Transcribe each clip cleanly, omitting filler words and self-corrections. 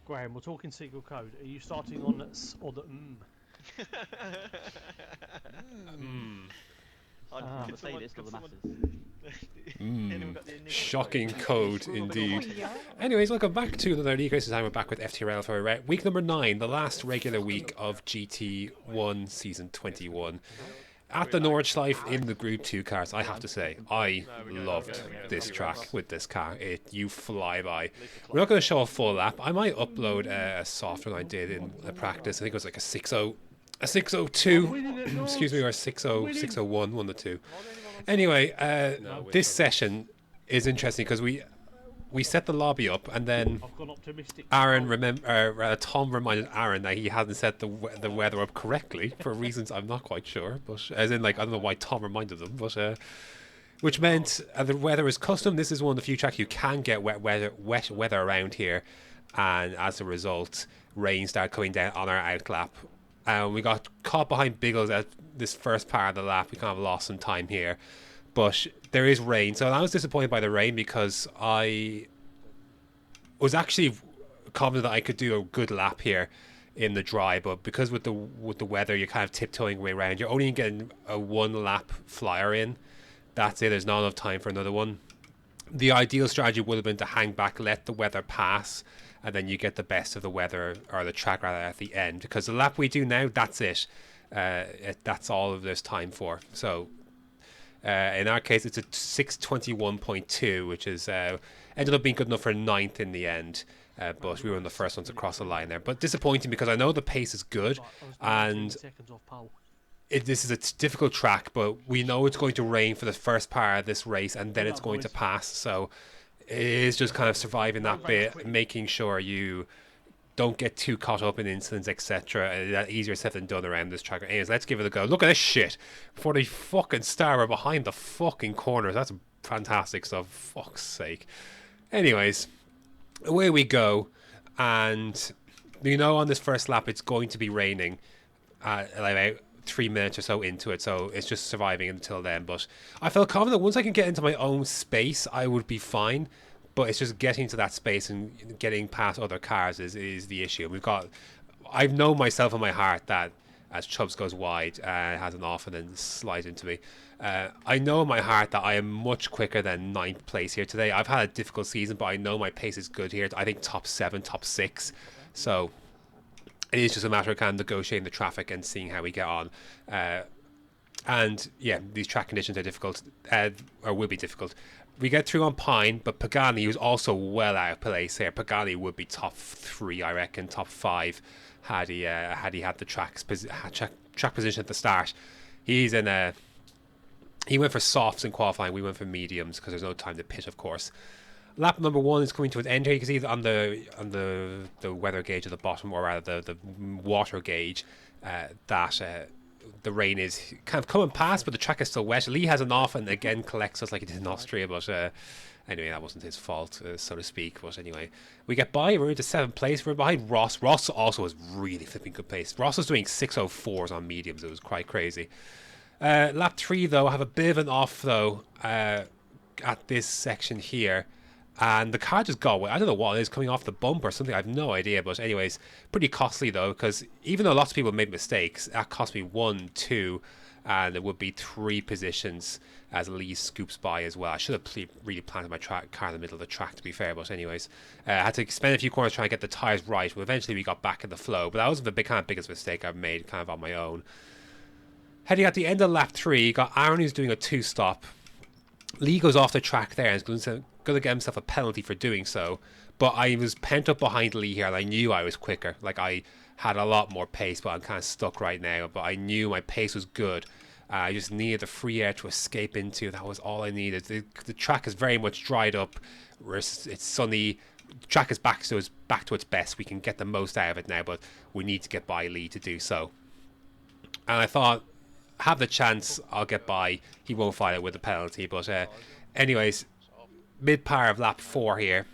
Graham, we're talking secret code. Are you starting on S or the M? Mm. On the playlist or the masses. Mm. Anyone got the enigma Shocking code? code indeed. Anyways, welcome back to another League Races Time. We're back with FTRL for week number 9, the last regular week of GT1 Season 21. At the Nordschleife in the Group 2 cars, I have to say, I loved this track with this car. You fly by. We're not going to show a full lap. I might upload a soft one I did in a practice. I think it was like a 6.0, a 6.02, excuse me, or a 6.0, 6.01, one of the two. Anyway, this session is interesting because we set the lobby up, and then Tom reminded Aaron that he hadn't set the weather up correctly for reasons I'm not quite sure, but as in, like, I don't know why Tom reminded them, but which meant the weather is custom. This is one of the few tracks you can get wet weather around here, and as a result, rain started coming down on our out lap. We got caught behind Biggles at this first part of the lap. We kind of lost some time here, but there is rain, so I was disappointed by the rain because I was actually confident that I could do a good lap here in the dry, but because with the weather, you're kind of tiptoeing way around. You're only getting a one lap flyer in. That's it. There's not enough time for another one. The ideal strategy would have been to hang back, let the weather pass, and then you get the best of the weather, or the track rather, at the end. Because the lap we do now, that's it. That's all of there's time for. So in our case, it's a 6:21.2, which is ended up being good enough for 9th in the end. But we were one of the first ones across the line there. But disappointing because I know the pace is good, and this is a difficult track, but we know it's going to rain for the first part of this race, and then it's going to pass. So it is just kind of surviving that bit, making sure you don't get too caught up in incidents, etc. That easier said than done around this track. Anyways, let's give it a go. Look at this shit. Before they fucking start, we're behind the fucking corners. That's fantastic stuff. Fuck's sake. Anyways, away we go. And you know, on this first lap, it's going to be raining. Like 3 minutes or so into it, so it's just surviving until then. But I felt confident once I can get into my own space, I would be fine. But it's just getting to that space and getting past other cars is the issue. I know myself in my heart that as Chubbs goes wide, has an off and then slides into me. I know in my heart that I am much quicker than 9th place here today. I've had a difficult season, but I know my pace is good here. I think top 7, top 6. So it is just a matter of kind of negotiating the traffic and seeing how we get on. And yeah, these track conditions are difficult, or will be difficult. We get through on Pine, but Pagani was also well out of place here. Pagani would be top 3, I reckon, top 5, had he had the track position at the start. He went for softs in qualifying. We went for mediums because there's no time to pit, of course. Lap number 1 is coming to an end here. You can see on the weather gauge at the bottom, or rather the water gauge, that the rain is kind of coming past, but the track is still wet. Lee has an off and again collects us like he did in Austria, but anyway, that wasn't his fault, so to speak. But anyway, we get by. We're into 7th place. We're behind Ross. Ross also was really flipping good pace. Ross was doing 6:04s on mediums. It was quite crazy. Lap 3, though, I have a bit of an off, though, at this section here. And the car just got away. I don't know what it is, coming off the bump or something. I have no idea. But anyways, pretty costly, though, because even though lots of people made mistakes, that cost me 1, 2, and it would be 3 positions as Lee scoops by as well. I should have really planted my car in the middle of the track, to be fair. But anyways, I had to spend a few corners trying to get the tyres right. But eventually we got back in the flow. But that was the biggest mistake I've made kind of on my own. Heading at the end of lap 3, got Aaron who's doing a 2-stop. Lee goes off the track there and is going to get himself a penalty for doing so. But I was pent up behind Lee here, and I knew I was quicker. Like, I had a lot more pace, but I'm kind of stuck right now. But I knew my pace was good. I just needed the free air to escape into. That was all I needed. The track is very much dried up. It's sunny. The track is back to its best. We can get the most out of it now, but we need to get by Lee to do so. And I thought, have the chance, I'll get by. He won't fight it with a penalty. But anyways, mid-par of lap 4 here,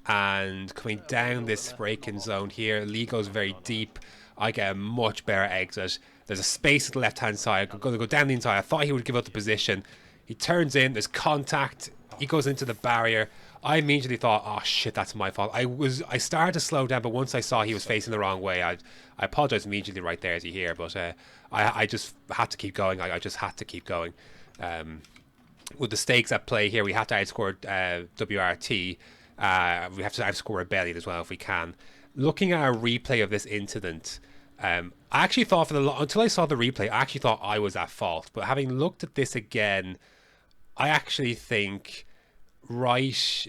and coming down this braking zone here, Lee goes very deep. I get a much better exit. There's a space at the left-hand side. I'm going to go down the inside. I thought he would give up the position. He turns in. There's contact. He goes into the barrier. I immediately thought, oh shit, that's my fault. I started to slow down, but once I saw he was facing the wrong way, I apologized immediately right there, as you hear. But I just had to keep going. I just had to keep going. With the stakes at play here, we have to outscore WRT. We have to outscore Rebellion as well if we can. Looking at a replay of this incident, I actually thought until I saw the replay, I actually thought I was at fault. But having looked at this again, I actually think right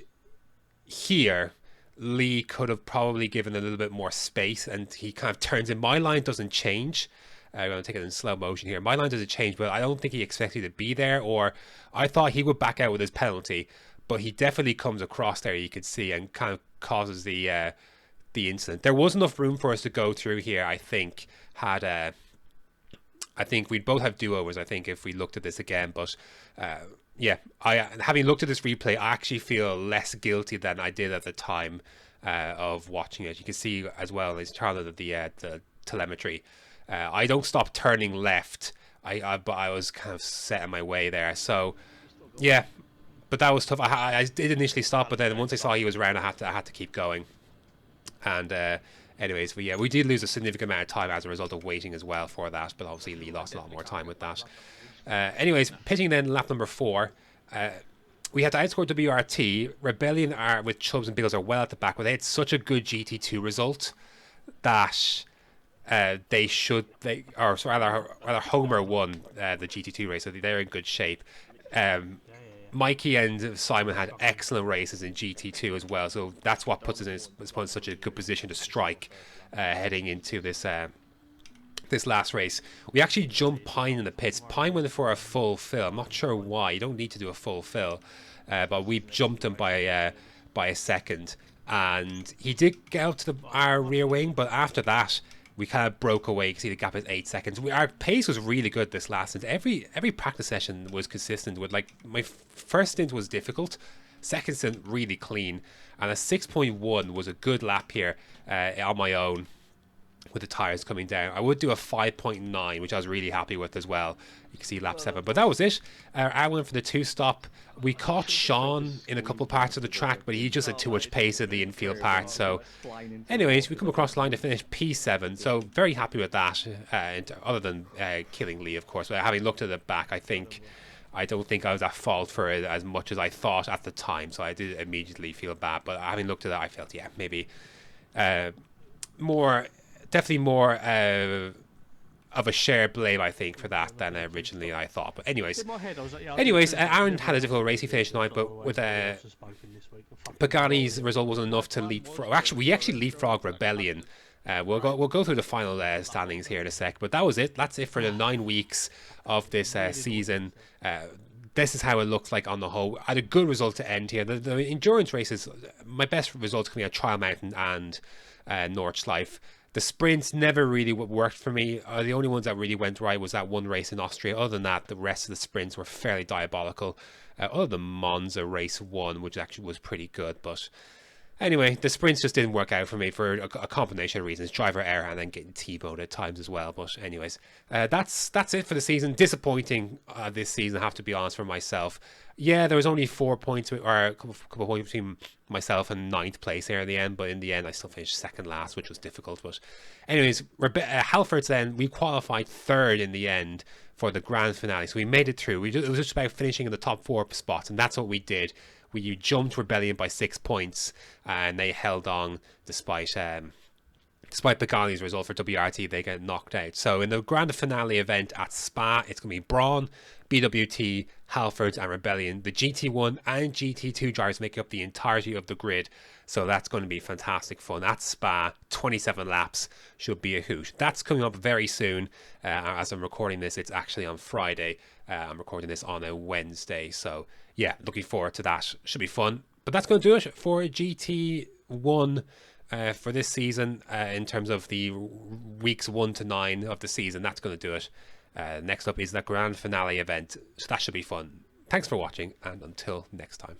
here, Lee could have probably given a little bit more space, and he kind of turns in. My line doesn't change. I'm going to take it in slow motion here. My line doesn't change, but I don't think he expected to be there, or I thought he would back out with his penalty, but he definitely comes across there, you could see, and kind of causes the incident. There was enough room for us to go through here, I think. I think we'd both have do-overs, I think, if we looked at this again, but yeah, having looked at this replay, I actually feel less guilty than I did at the time of watching it. You can see as well as Charlotte the telemetry. I don't stop turning left. But I was kind of set in my way there. So yeah, but that was tough. I did initially stop, but then once I saw he was around, I had to keep going. And anyways, but yeah, we did lose a significant amount of time as a result of waiting as well for that. But obviously Lee lost a lot more time with that. Anyways, pitching then lap number 4. We had to outscore WRT. Rebellion are with Chubbs and Beagles are well at the back, but they had such a good GT2 result that rather Homer won the GT2 race, so they're in good shape. Mikey and Simon had excellent races in GT2 as well, so that's what puts us in such a good position to strike heading into this last race. We actually jumped Pine in the pits. Pine went for a full fill. I'm not sure why. You don't need to do a full fill, but we jumped him by a second, and he did get out to our rear wing, but after that we kind of broke away because the gap is 8 seconds. Our pace was really good this last stint. Every practice session was consistent. With like my first stint was difficult, second stint really clean, and a 6.1 was a good lap here on my own with the tires coming down. I would do a 5.9, which I was really happy with as well. You can see lap 7, but that was it. I went for the 2-stop. We caught Sean in a couple parts of the track, but he just had too much pace in the infield part. So anyways, we come across the line to finish P7, so very happy with that, other than killing Lee, of course. But having looked at the back, I don't think I was at fault for it as much as I thought at the time, so I did immediately feel bad. But having looked at that, I felt, yeah, maybe definitely more of a shared blame, I think, for that than originally I thought. But anyways, Aaron had a difficult race. He finished 9th, but with Pagani's result wasn't enough to leapfrog. Actually, we leapfrog Rebellion. We'll go through the final standings here in a sec. But that was it. That's it for the 9 weeks of this season. This is how it looks like on the whole. I had a good result to end here. The endurance races, my best results coming out Trial Mountain and Nordschleife. The sprints never really worked for me. The only ones that really went right was that one race in Austria. Other than that, the rest of the sprints were fairly diabolical. Other than Monza race 1, which actually was pretty good. But anyway, the sprints just didn't work out for me for a combination of reasons. Driver error and then getting T-boned at times as well. But anyways, that's it for the season. Disappointing this season, I have to be honest, for myself. Yeah, there was only 4 points, or a couple of points between myself and 9th place there in the end, but in the end I still finished second last, which was difficult. But anyways, Halfords then, we qualified 3rd in the end for the grand finale, so we made it through. It was just about finishing in the top 4 spots, and that's what we did. We jumped Rebellion by 6 points, and they held on despite Pagani's result for WRT. They get knocked out. So in the grand finale event at Spa, it's going to be Braun, BWT, Halfords and Rebellion. The GT1 and GT2 drivers make up the entirety of the grid, so that's going to be fantastic fun. At Spa, 27 laps should be a hoot. That's coming up very soon. As I'm recording this, it's actually on Friday. I'm recording this on a Wednesday, so yeah, looking forward to that. Should be fun. But that's going to do it for GT1 for this season. In terms of the weeks 1 to 9 of the season, that's going to do it. Next up is the grand finale event, so that should be fun. Thanks for watching, and until next time.